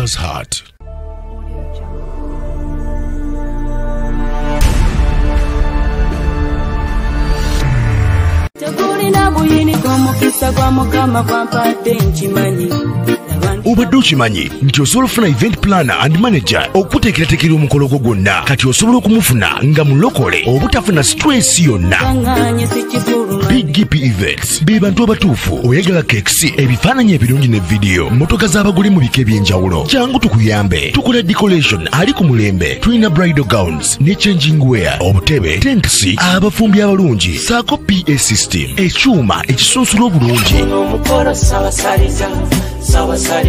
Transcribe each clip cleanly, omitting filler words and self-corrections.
Heart. Obadde okimanyi nti osobola okufuna event planner and manager okuteekerateekera omukolo gwo gwonna kati osobola okumufuna nga mulokole obutafuna stress yonna. Big GP Events be bantu abatuufu oyagala cakes, ebifaananyi ebirungi ne video, motoka z'abagole mu bika eby'enjawulo. Jangu tukuyambe, tukola decoration ali ku mulembe, tulina bridal gowns ne changing wear, obutebe, tents, abafumbi abalungi, saako PA system, ekyuma ekisunsula obulungi.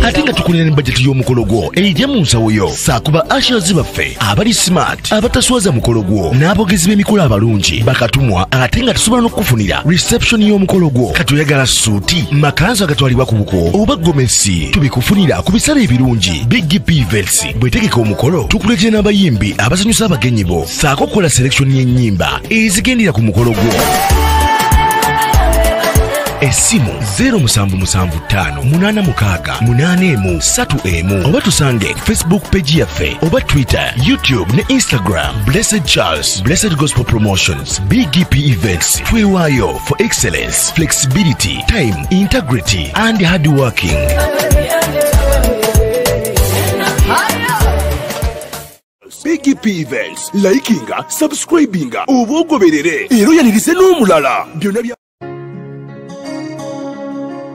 Ate nga tukulira ne budget y'omukolo gwo ejja mu nsawo yo. Saakuba ushers baffe abali smart, abataswaza mukolo gwo, n'abogezi b'emikolo abalungi bakatumwa, ate nga tusobola n'okukufunira reception y'omukolo gwo. Kati oyagala suuti, makanzu agatwalibwa ku buko oba gomesi, tubikufunira ku bisale ebirungi. Big GP Events bwetegeka omukolo tukuletera n'abayimbi abasanyusa abagenyi bo, saako okukola selection y'ennyimba ezigendera ku mukolo gwo. Esimu 07758683 oba tusange Facebook page yaffe oba Twitter, YouTube ne Instagram. Blessed Charles, Blessed Gospel Promotions, Big GP Events. Twewaayo for excellence, flexibility, time, integrity and hard working. Big GP Events, likinga, subscribinga, oba ogoberere era oyanirize n'omulala byonna bya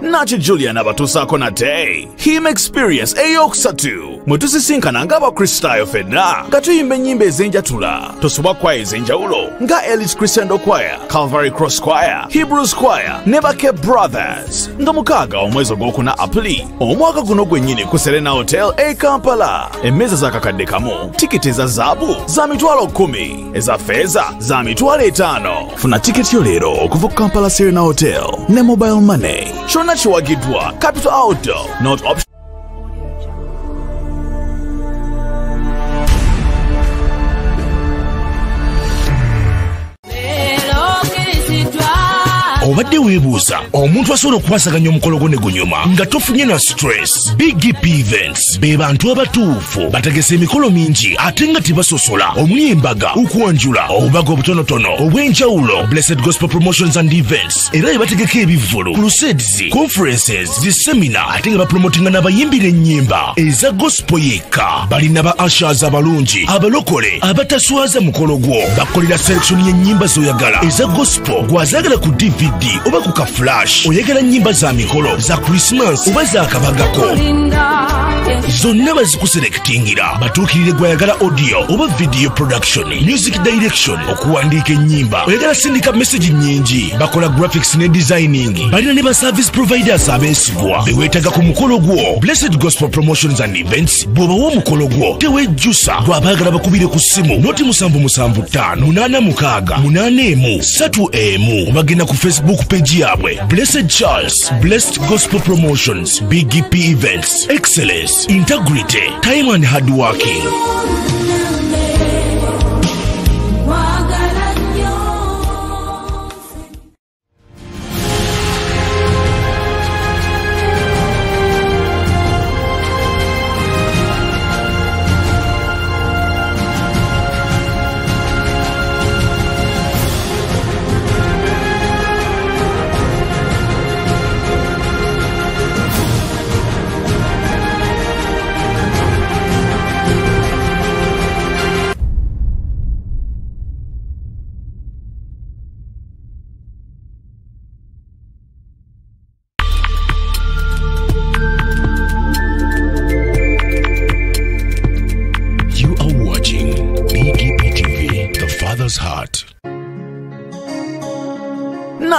NAKIE JULIAN abatuusaako nate him experience eyokusatu mwe tusisinkana ng'abakristaayo ffenna nga tuyimba ennyimba ez'enjatula. Tosoba kwaya ez'enjawulo nga Elite Crescendo Choir, Calvary Cross Choir, Hebrews Choir ne Bake Brothers. Nga 6 omwezi ogwokuna Aprili omwaka guno gwennyini ku Serena Hotel e Kampala. Emmeeza z'akakadde kamu, tiketi eza zaabu za $10,000, eza ffeeza za $5,000. Funa tiketi yo leero okuva ku Kampala Serena Hotel ne mobile money. Kyonna kiwagiddwa Capital Outdoor, not option. Obadde weebuuza omuntu asobola okukwasaganya omukolo gwo ne gunyuma nga tofunye na stress. Big GP Events be bantu abatuufu bategese emikolo mingi ate nga tebasosola, omuli embaga, okwanjula, obubaga obutonotono obw'enjawulo. Blessed Gospel Promotions and Events era bategeka ebivvulu, crusades, conferences, zisemina ate nga bapromotinga n'abayimbira ennyimba eza gospel yekka. Balina ba ushers abalungi, abalokole, abataswaza mukolo gwo. Bakolera selection y'ennyimba z'oyagala eza gospel gwazaagala ku DVD oba ku ka flash. Oyagala nnyimba za mikolo, za Christmas oba za kabagako, zonna bazikuselektingira. Batuukirire gwayagala audio oba video production, music direction, okuwandiika ennyimba. Oyagala sindika message nnyingi, bakola graphics ne designing. Balina ne ba service providers abeesigwa beweetaga ku mukolo gwo. Blessed Gospel Promotions and Events bw'obawa omukolo gwo tewejjusa, gwabaagala bakubire ku ssimu noti 7758681 obagenda ku Facebook page yabwe. Blessed Charles, Blessed Gospel Promotions, Big GP Events, excellence, integrity, time and hard working.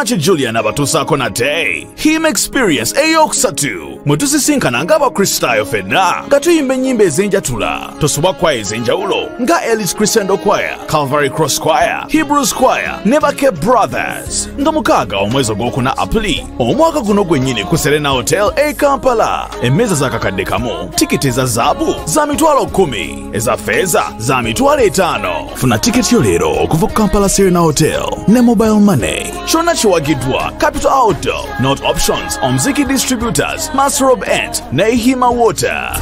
NAKIE JULIAN abatuusaako nate. Him experience eyokusatu mwe tusisinkana ng'abakristayo ffenna nga tuyimba ennyimba ez'enjatula tosoba kwaya ez'enjawulo nga Elite Crescendo Choir, Calvary Cross Choir, Hebrews Choir ne Cape Brothers nga 6 omwezi ogwokuna Aprili omwaka guno gwennyini ku Serena Hotel e Kampala. Emmeeza za kakadde kamu, tikiti eza zaabu za $10,000, eza ffeeza za $5,000. Funa tikiti yo leero okuva ku Kampala Serena Hotel ne mobile money. Kyonna kiwagiddwa Capital Outdoor, Not Options, Omziki Distributors, Master of Ant ne Hima Water.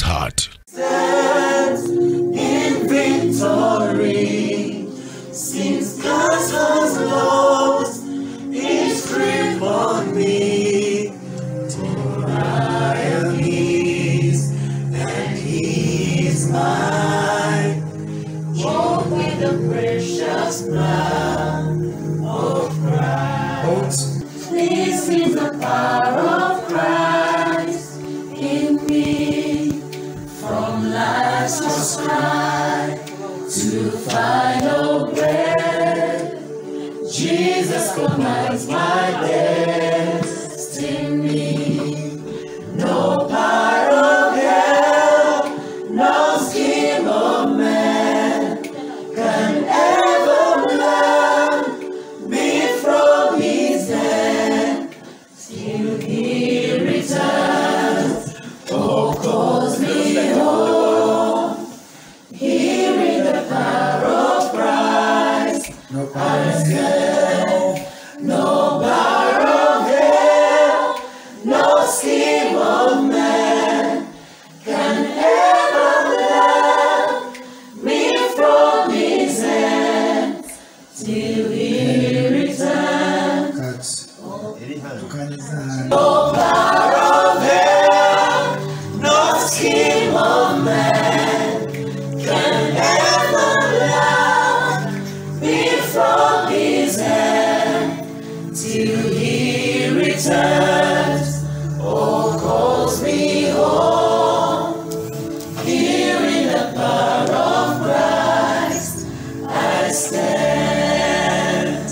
Heart. In victory, since Christ has lost his grip on me, for I am his and he is mine. Walk with the precious blood of Christ. This is the power of Christ in me. From last cry to final breath, Jesus commands my destiny. No power of hell, no scheme of man can ever blind me from No power of hell, no scheme of man can ever lock me from his hand till he returns or calls me home. Here in the power of Christ I stand.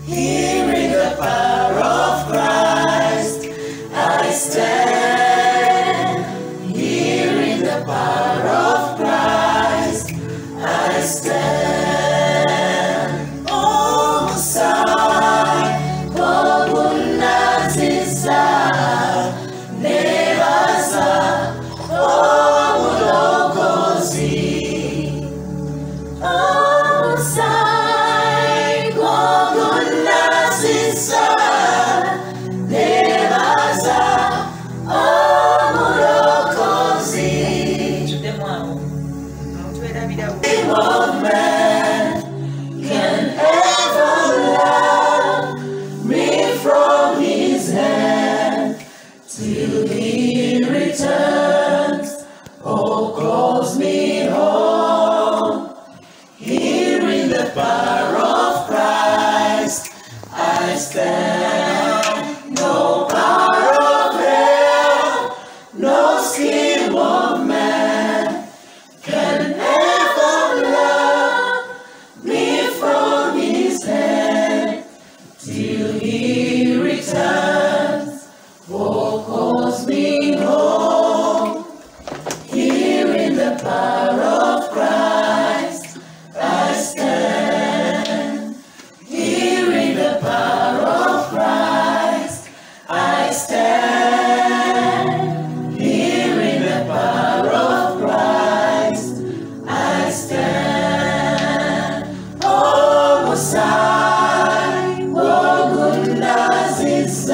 Here in the power of Christ I stand. Here in the power of Christ I stand. Oh, Messiah, oh, Nazisa, Nevaza, oh, Mulokozi. Oh, Messiah, oh, Nazisa, Nevaza, oh, Mulokozi. Of man can ever love me from his hand till he returns or calls me home. Here in the power of Christ I stand. No power of hell, no scheme of man can ever love me from his hand till he returns or calls me home. Here in the power of Christ I stand. Here in the power of Christ I stand. Here in the power of Christ I stand. Oh, Messiah, oh, goodness is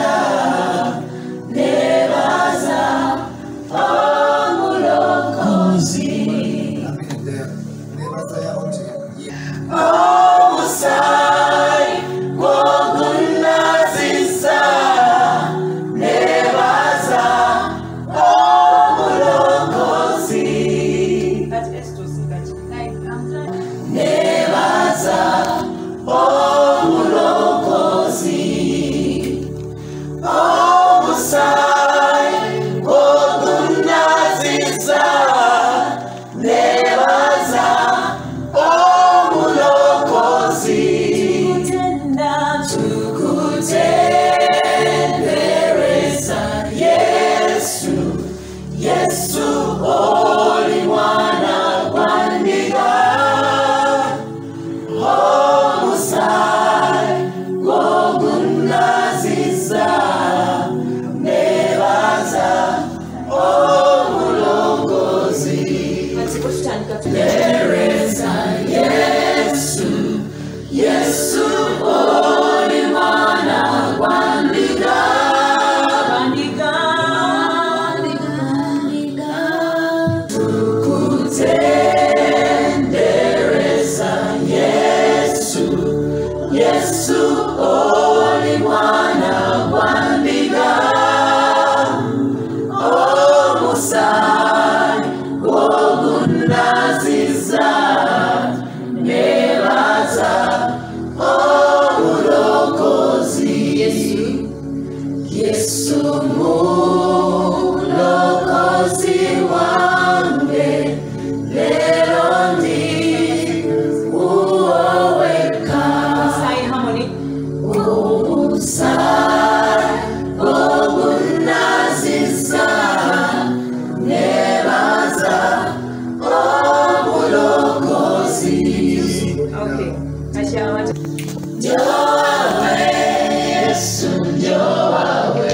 Nevaza, oh, Mulokozi. Oh, Messiah, oh, goodness is Nevaza, oh, Mulokozi. Nevaza, oh, Mulokozi. Oh, Messiah, oh, goodness is Nevaza, oh, Mulokozi. Tukutendereza Yesu, Yesu oli mwana wandiga. Oh, Messiah, oh, goodness is Nevaza, oh, Mulokozi. Teresa Yesu, Yesu oli mwana wandiga. Tukutendereza Yesu, Yesu oli mwana wandiga. Oh, Messiah, oh, goodness is Nevaza, oh, Mulokozi. Yesu Mulokozi wange, lero ndi uoweka. Oh, Messiah, oh, goodness is Nevaza, oh, Mulokozi. Okay. Njowawe, Yesu njowawe,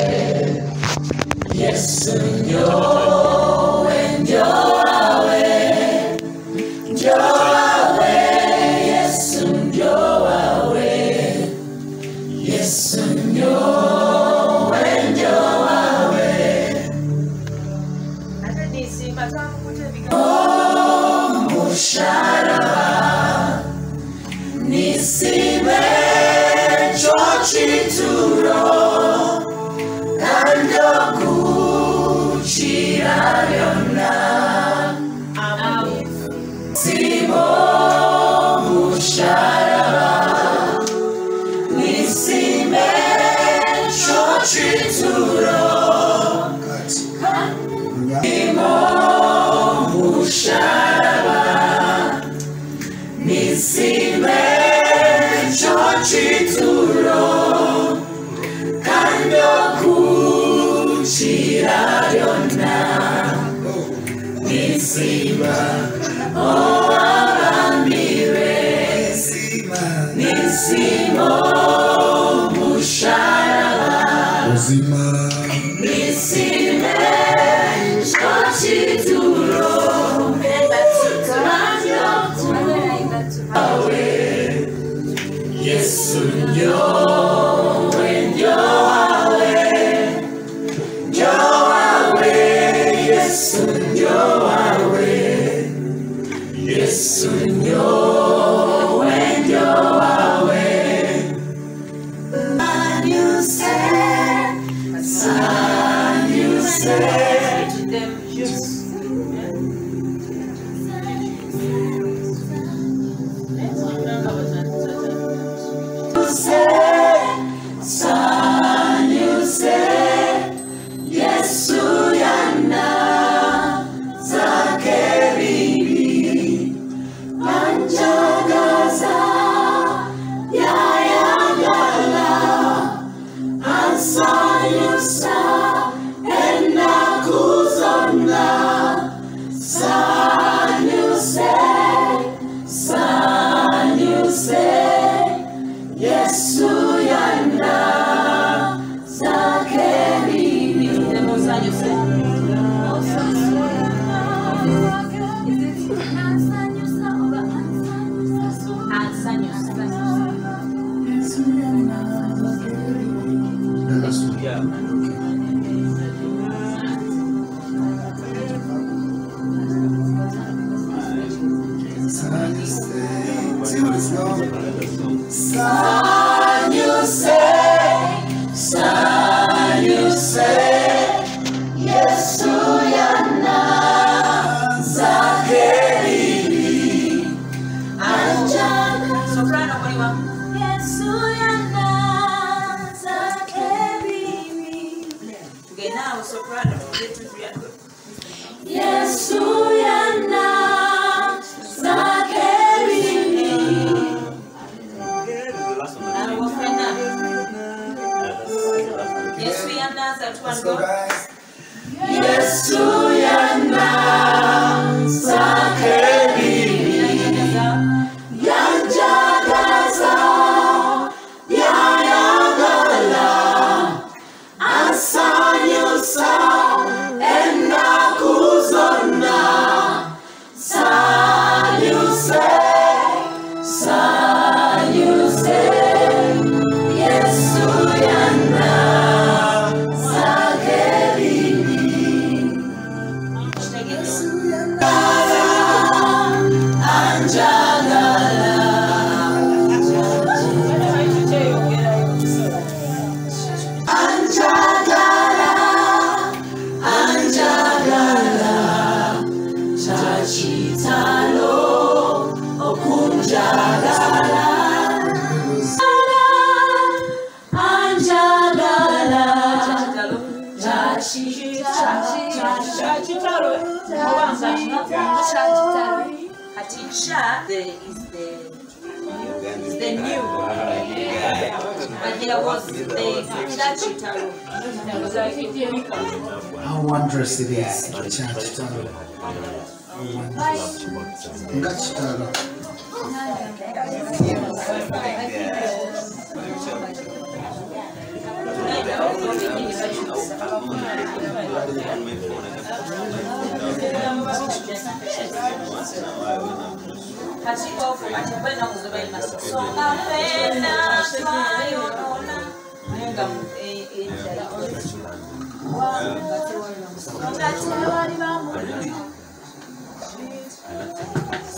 How wondrous it is, the church tower.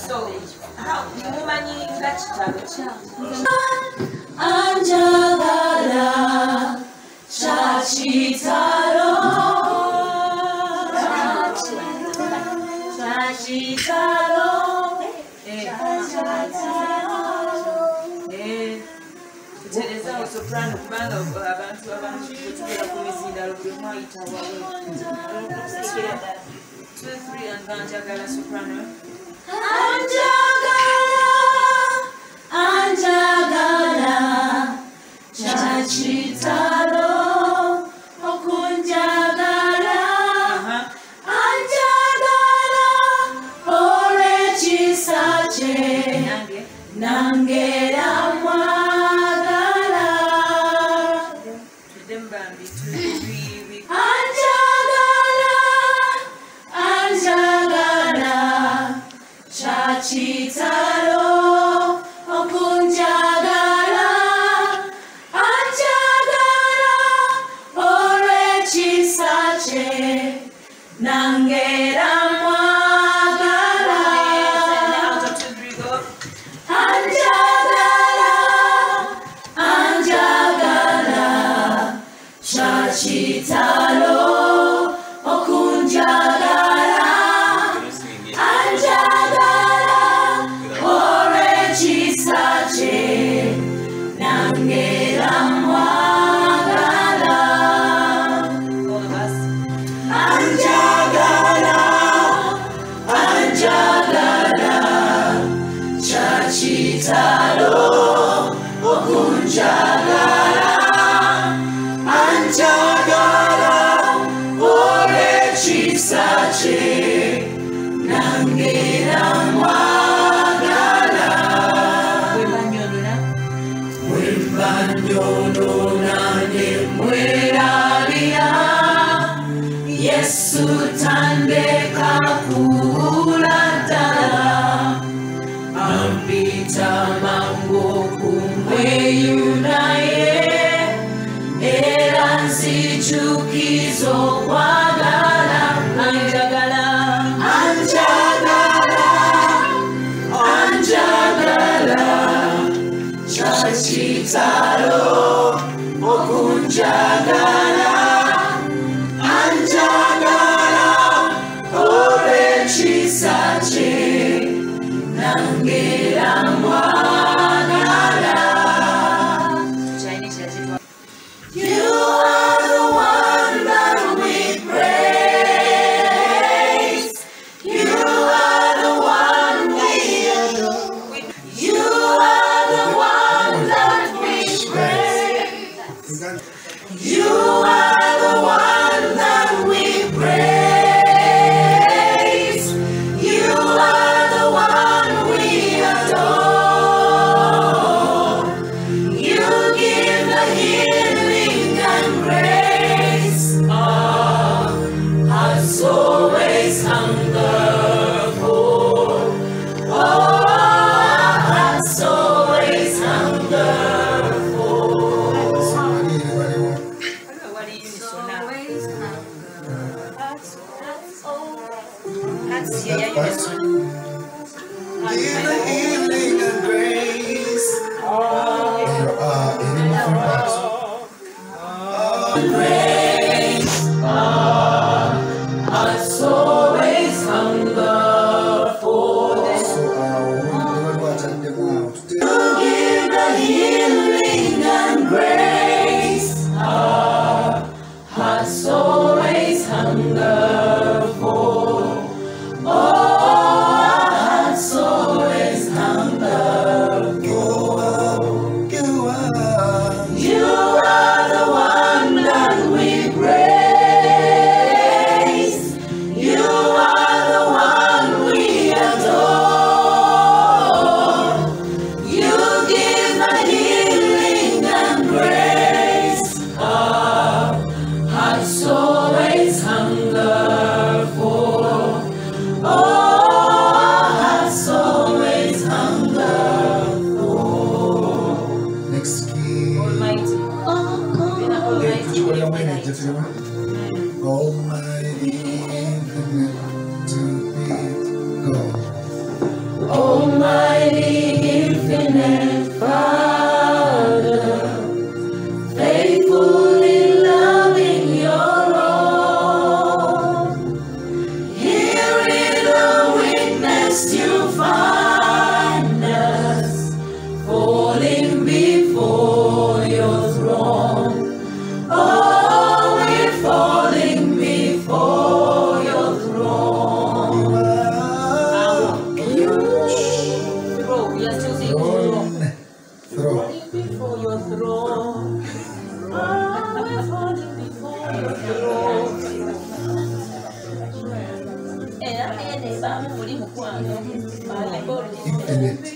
So, how many Anjagala Chachitaro Chachitaro Teresa soprano kubanga abantu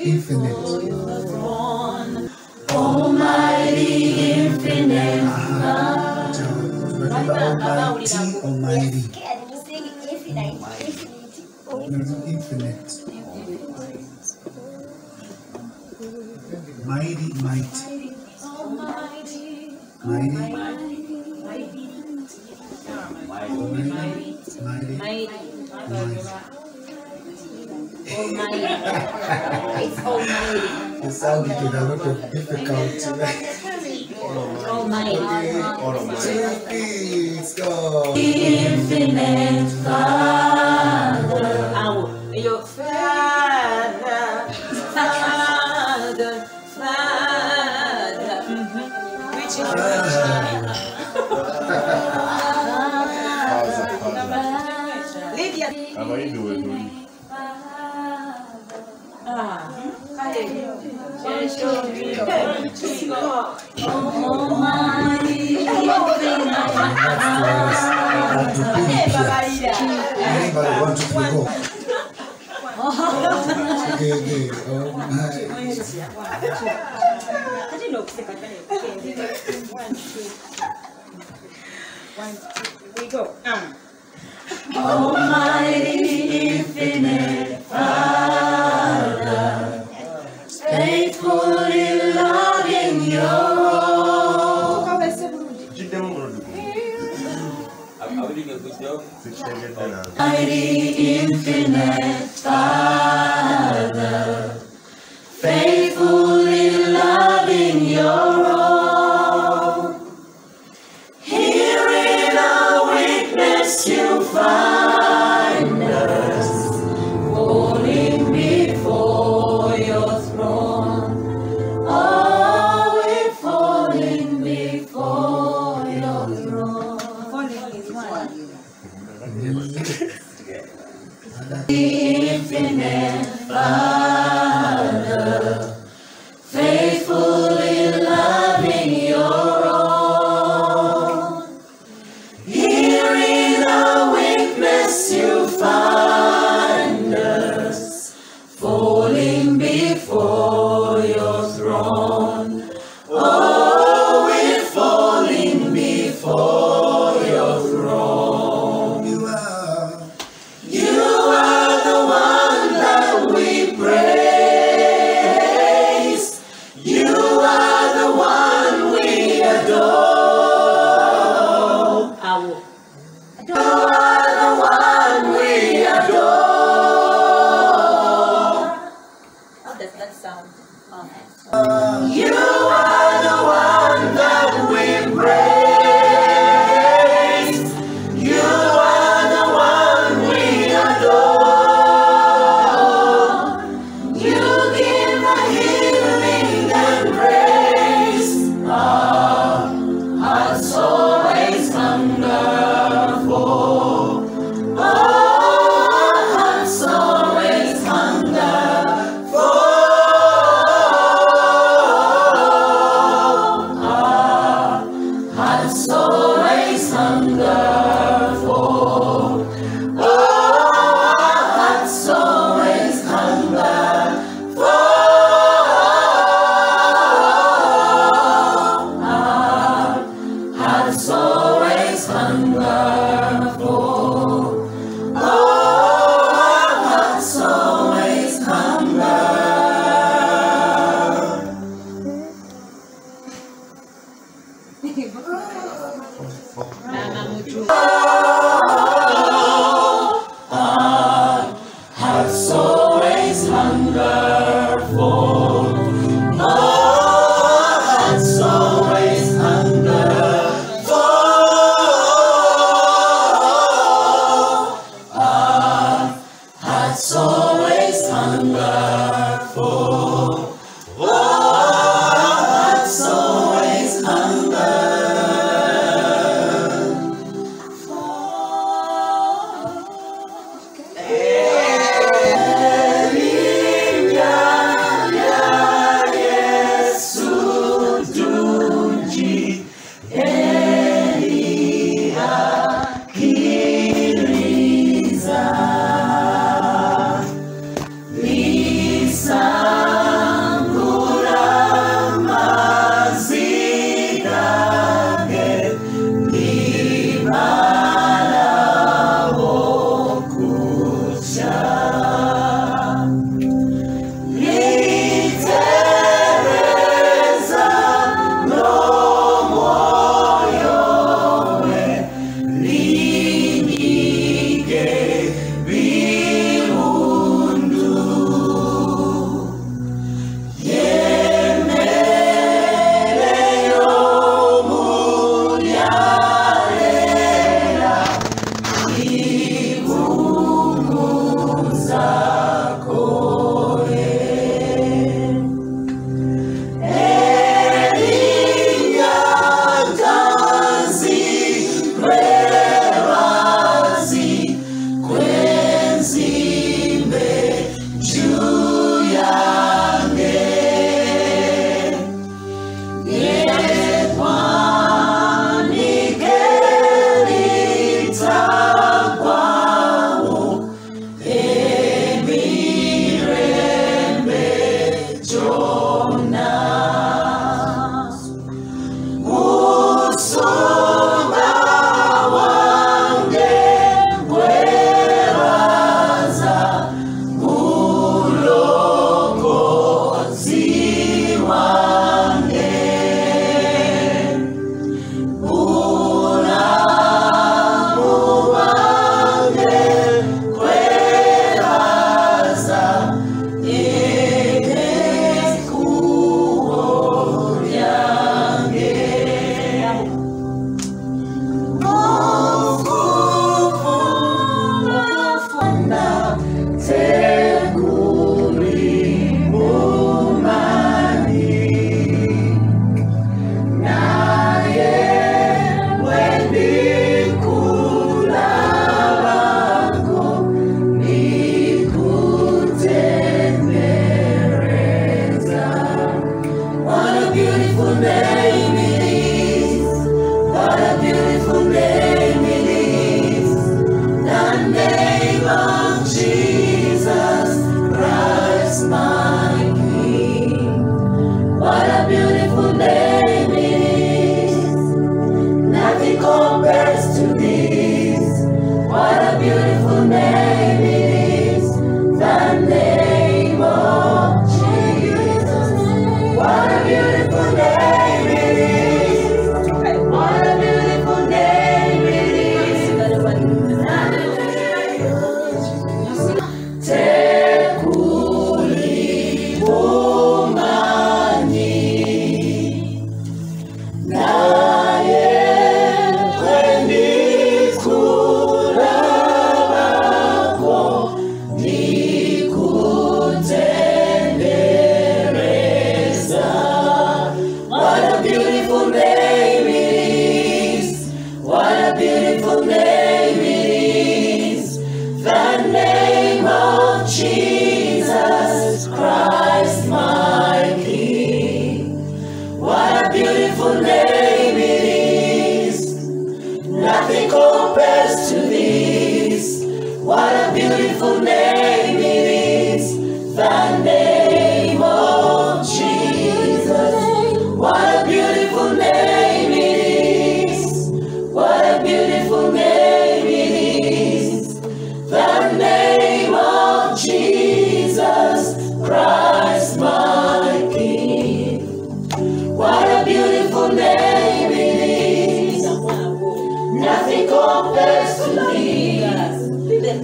Infinite. Almighty, infinite. Almighty. Infinite. Mighty, mighty. Mighty. It's almighty. You sound like a lot of difficulty. Almighty. Please go. Infinite Father. Your Father. Which is Lydia. How are you doing? Anybody want to go? Okay. We go. Almighty, infinite Father, faithfully loving your own. Almighty, infinite Father, faithfully loving your own. Here in our weakness you find us, falling before your throne. Oh, we're falling before your throne. Falling is one. The infinite Father, faithfully loving your own. Here in our weakness you find us, falling before your throne. Oh, we're falling before your throne. You are the one that we praise. You are the one we adore. You are the one we adore. How does that sound? You are the one that we praise. You are the one we adore. You give a healing and grace. Our hearts always hunger for. Our hearts always hunger for. Hearts always hunger for. Oh, hearts always hunger for. Hearts always hunger for. Oh, hearts always hunger. Hearts always hunger for. Oh, hearts always hunger for. Hearts always hunger for. Oh, hearts always hunger beautiful name it is, the name of Jesus Christ, my King. What a beautiful name it is. Nothing compares to this. What a beautiful name it is. The name of Jesus. What a beautiful name it is. What a beautiful name it is. The name of Jesus Christ, my King. What a beautiful name it is. Nothing compares to this.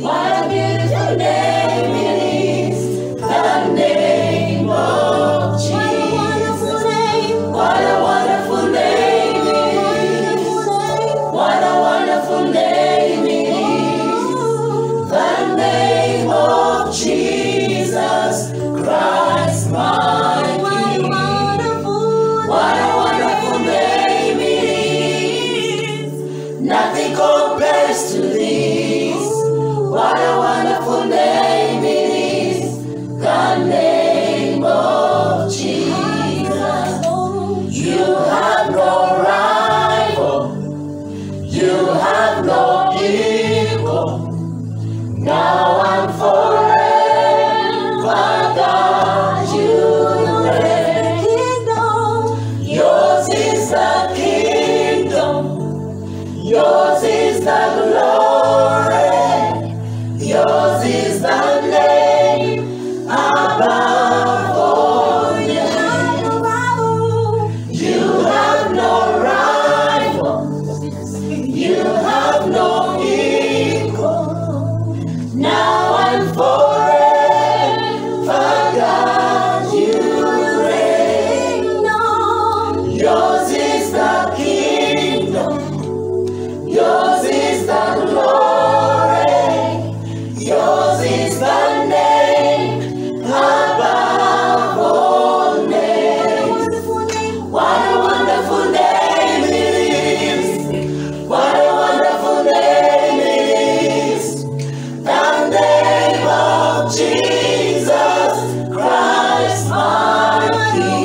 What a beautiful name it is. The name of Jesus. What a wonderful name it is. What a wonderful name it is. The name of Jesus Christ, my King. What a wonderful name it is. Nothing compares to this. What a wonderful name it is. The name of Jesus. You have no rival. You have no equal. Now and forever, God, you reign. Yours is the kingdom. Yours is the glory. Yours is the name above all names. You have no rival. You have no equal. Now and forever, God, you reign. Yours is the kingdom. Yours is the glory. Yours is the name above all names. What a wonderful name it is. What a wonderful name it is. The name of Jesus Christ, my King.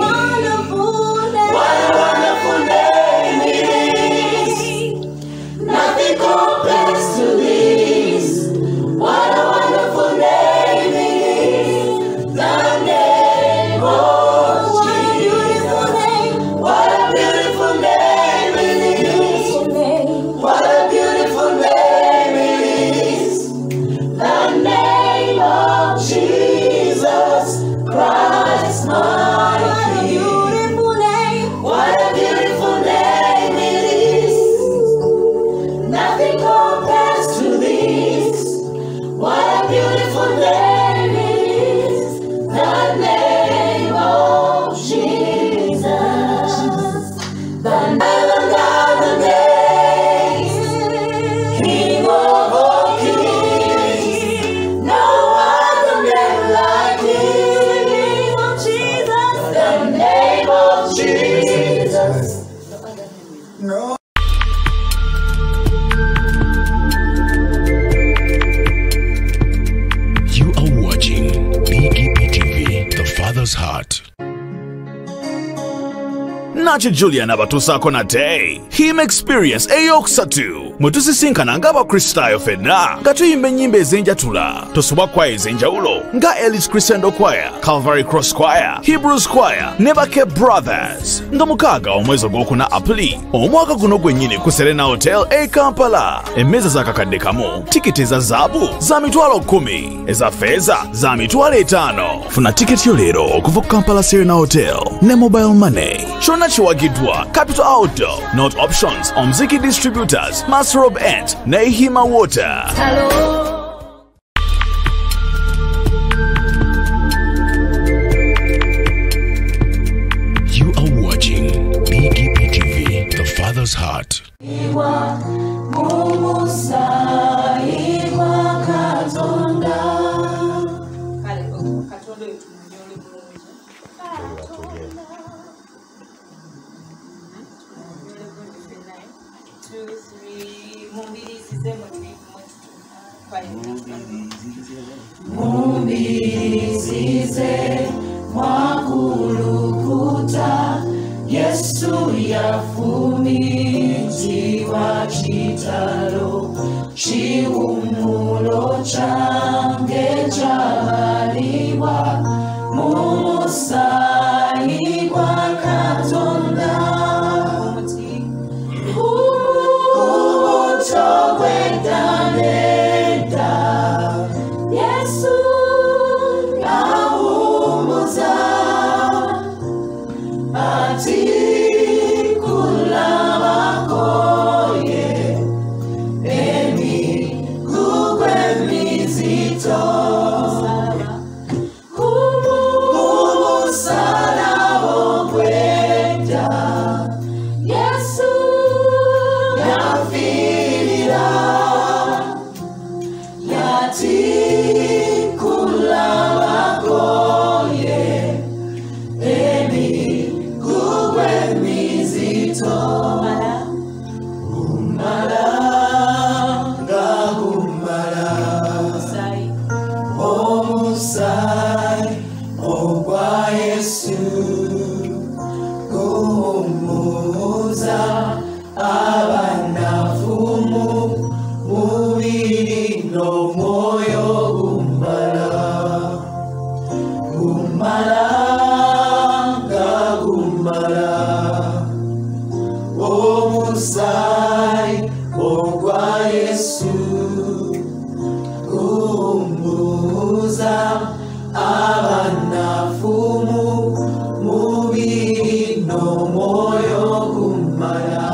What a wonderful name it is. Nothing compares to this. What a wonderful name it is. The name of Jesus. What a beautiful name it is. What a beautiful name it is. The name of Jesus Christ, my King. What a beautiful name it is. Nothing compares to this. What a beautiful name it is. The name of Jesus. The name of the name. King of all kings. No other name like him. The name of Jesus. No. You are watching BGP The Father's Heart. NAKIE JULIAN abatuusaako nate him experience eyokusatu mwe tusisinkana ng'abakristayo ffenna nga tuyimba ennyimba ez'enjatula tosobwa kwaya ez'enjawulo nga Ellis Crescendo Choir, Calvary Cross Choir, Hebrews Choir ne Cape Brothers nga 6 omwezi ogwokuna Aprili omwaka guno gwennyini ku Serena Hotel e Kampala. Emmeeza za kakadde kamu, tikiti eza zaabu za $10,000, eza ffeeza za $5,000. Funa tiketi yo leero okuva ku Kampala Serena Hotel ne mobile money. Kyonna kiwagiddwa Capital Outdoor, Not Options, Omziki Distributors, Masrob Ent ne Hima Water. You are watching BGP The Father's Heart. Two, three. Mumbirizize mwakulukuta Yesu yafumitiwa chitalo chiumulo change chaliwa mumusai kwa Katonda umutogwedaneda Yesu yaumuza ati kulawakoye emi kugwe mizito kumusala wogweda Yesu yafirira yati kulawakoye emi kugwe mizito umala ngahumala omusai ogwa Yesu kumuza abanafumu mubiri n'omwoyo gumala ngagumala omusai ogwa Yesu kumuza abanafumu mubiri n'omwoyo gumala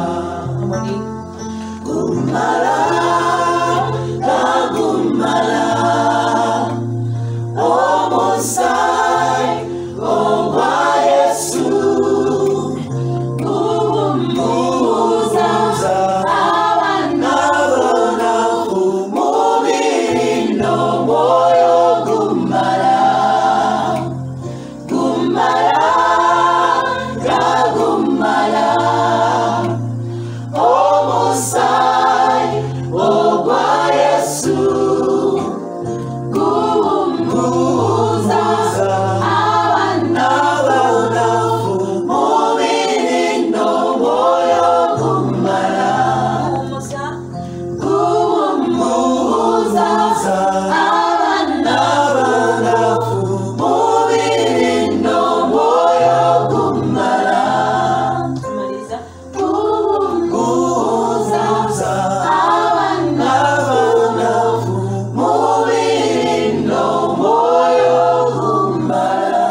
ngagumala omusai ogwa Yesu kumuza abanafumu mubiri n'omwoyo gumala ngagumala omusai ogwa Yesu kumuza abanafumu mubiri n'omwoyo gumala kumuza abanafumu mubiri n'omwoyo gumala kumuza abanafumu mubiri n'omwoyo gumala.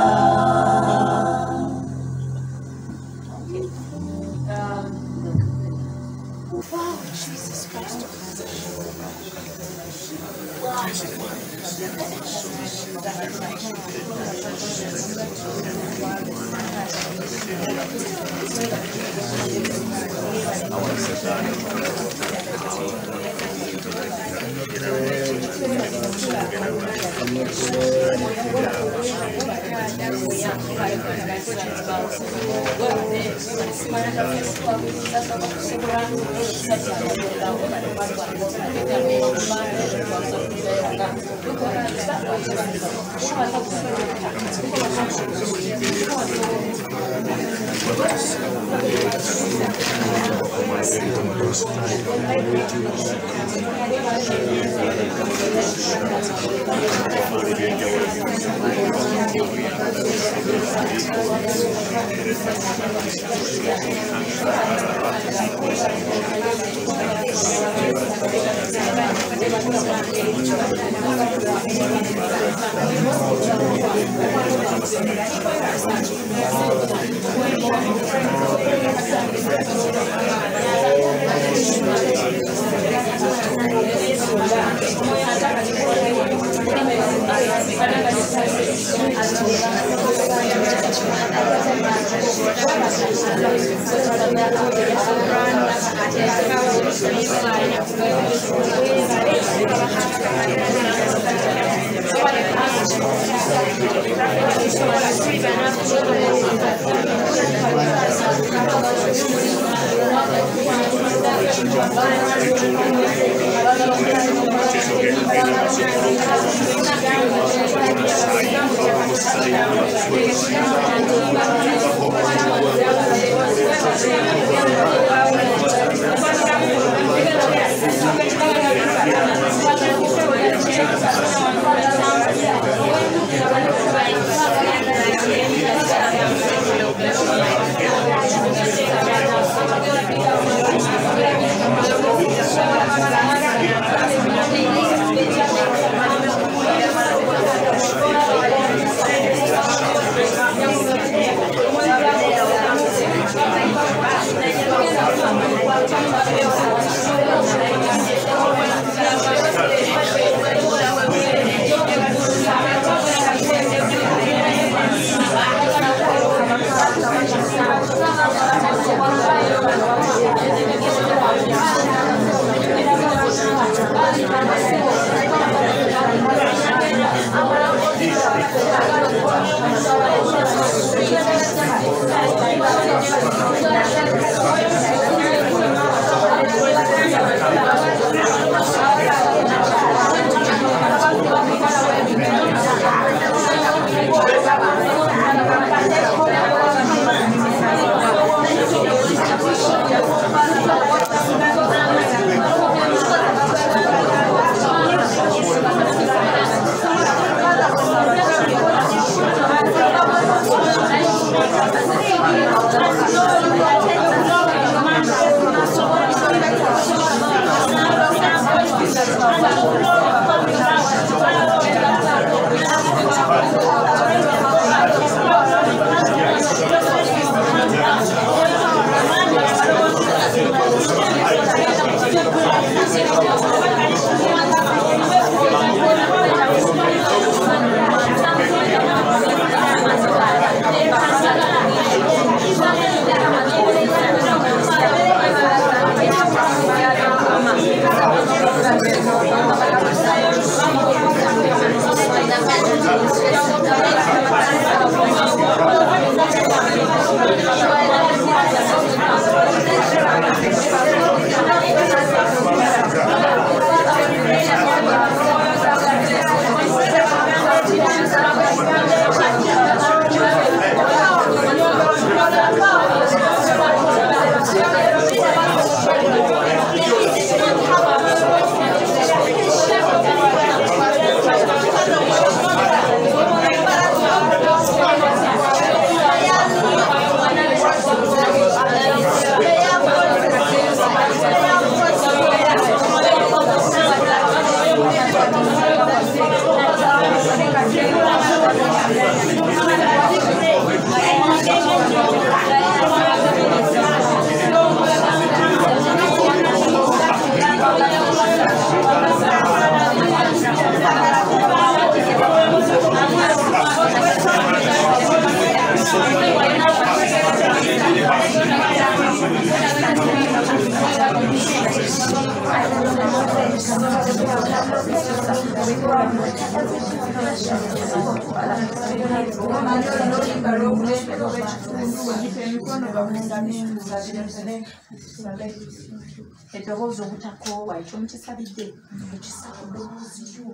Eddoboozi obutakoowa ekyo mukisabidde mukisa ku ddoboozi lyo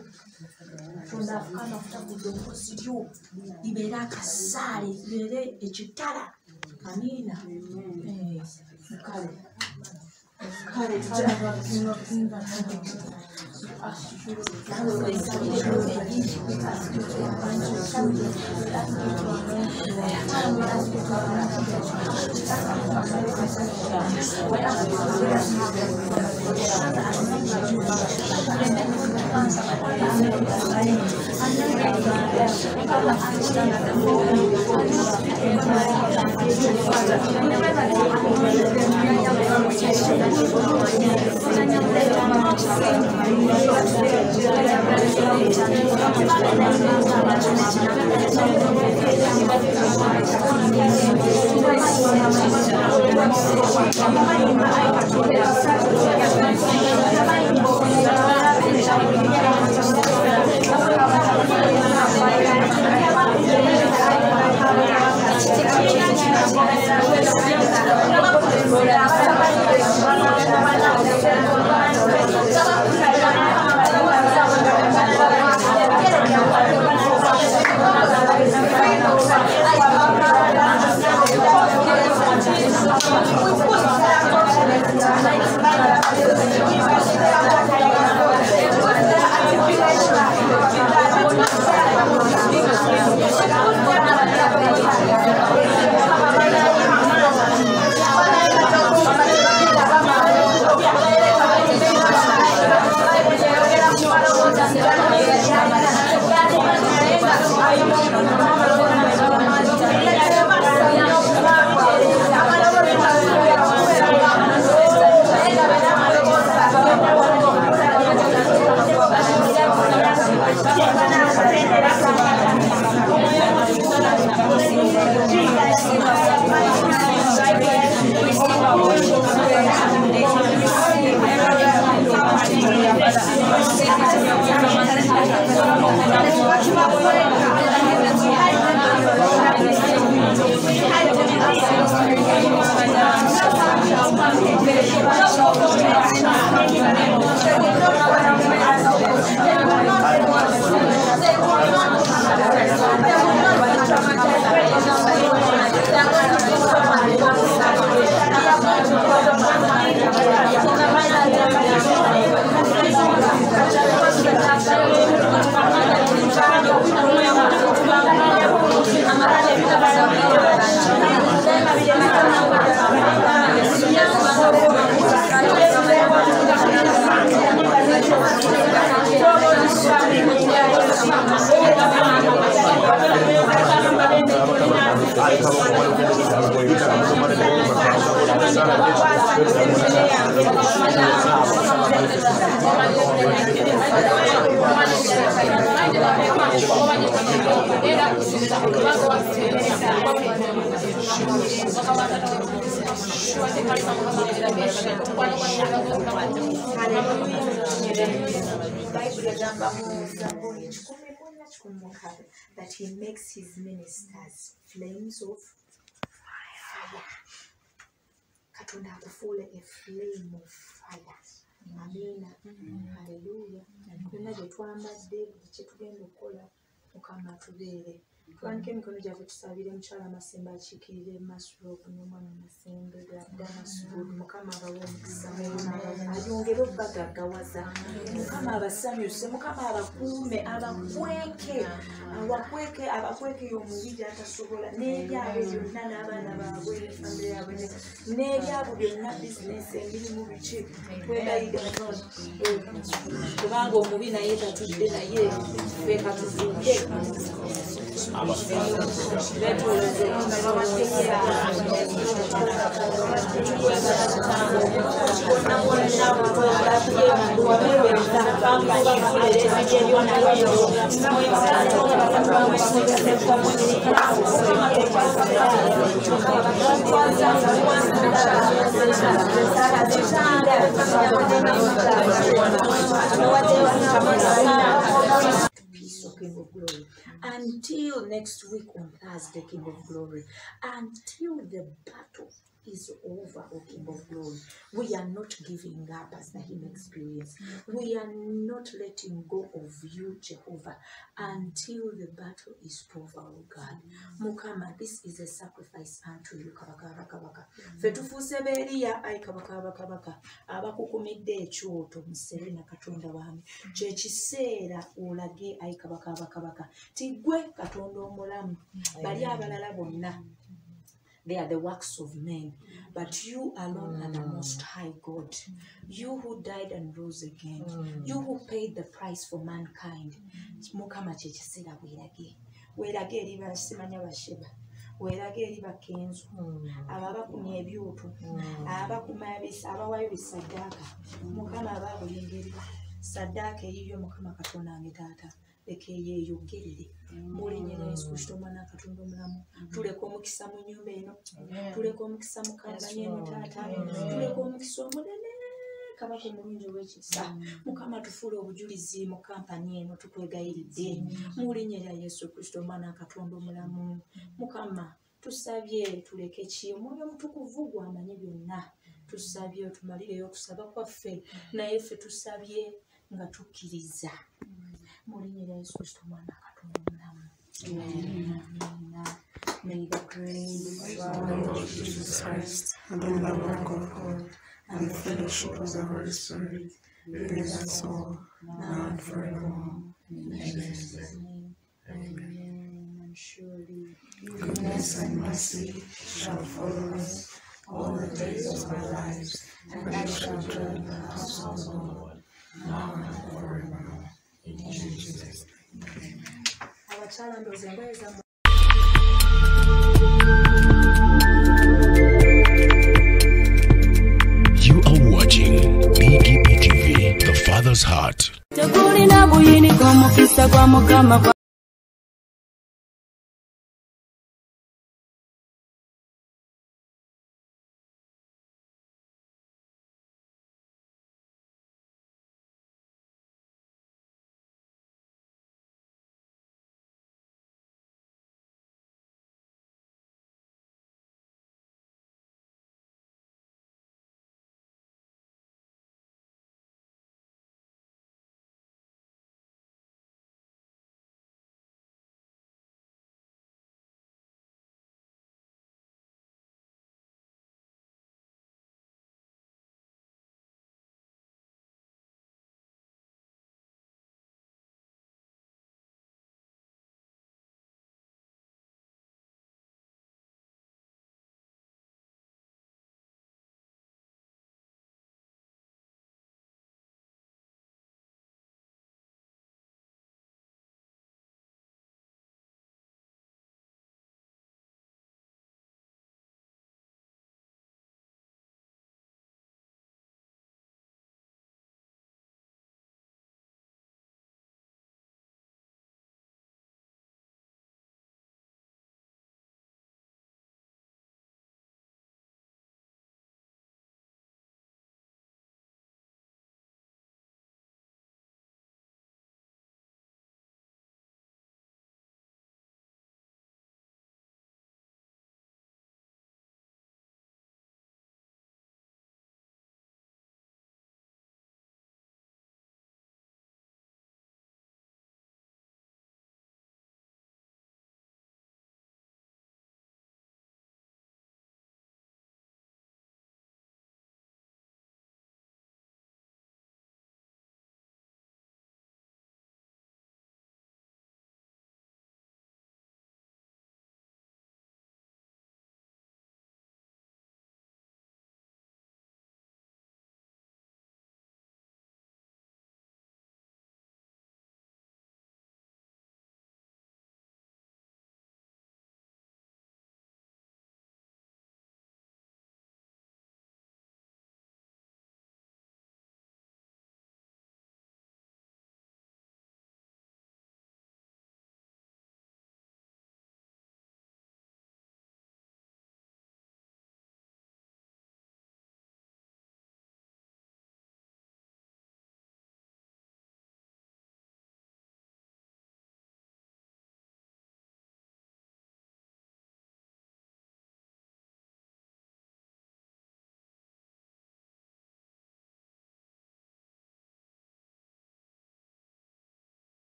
Katonda afukaana afuta ku ddoboozi lyo libeere akasaale libeere ekitala amiina kale That he makes his ministers flames of fire. Katonda akufuule a flame of fire. Amina. Hallelujah. Byonna bye twambadde buli kye tugenda okukola Mukama atubeere. Twanike emikono gyaffe tusabire mukyala Masembe akiikirire Masroop n'omwana Masembe Dda Masroop. Mukama abawe omukisa ayongere obbagaggawaza. Mukama abasanyuse. Mukama abakuume abakweke omubiri atasobola n'ebyabo byonna n'abaana baabwe n'efamire yaabwe n'ebyabo byonna bizinesi emirimu biki twebayira kubanga omubi naye tatudde naye ffe katuzudde King of Glory. Until next week on Thursday, King of Glory. Until the battle is over, O King of Glory. We are not giving up as the hymn experience. We are not letting go of you, Jehovah, until the battle is over, O God. Mukama, this is a sacrifice unto you, Kabaka. Fetufuse beriya ai Kabaka. Abakukumidde ekyoto muserena Katonda wange. Kye kiseera olage ai Kabaka. Tigwe Katonda omulamu. Bali abalala bonna. They are the works of men, but you alone are the most high God. You who died and rose again. You who paid the price for mankind. Mukama chechisera werage eri basimanya basheba. Werage eri bakenzo. Ababakumya ebyoto. Abakuma ebisa abawayo bisaddaaka. Mukama ababulengeri. Saddaaka eyiyo Mukama Katonda wange taata. Lekeye yogerere mulinyera Yesu Kristo mwana Katonda omulamu tuleka omukisa mu nyumba eno tuleka omukisa mu kampani eno taata tuleka omukisa omunene Kabaka omulungi ow'ekisa Mukama tufuule obujulizi mu kampani eno tukwegayiridde mulinyera Yesu Kristo mwana Katonda omulamu Mukama tusabye tuleke ki omwoyo omutukuvu gw'amanyi byonna tusabye otumalireyo okusaba kwaffe naye ffe tusabye nga tukkiriza Mulinyera Yesu Kristo mwana Katonda omulamu. May the grace of our Lord Jesus Christ and the love of God and the fellowship of the Holy Spirit be with us all now and forevermore. In Jesus' name. Amen. And surely goodness and mercy shall follow us all the days of our lives, and we shall dwell in the house of the Lord now and forevermore. In Jesus' name. You are watching BGP TV, the Father's Heart. Tegulina buyini kwa mukisa kwa mukama kwa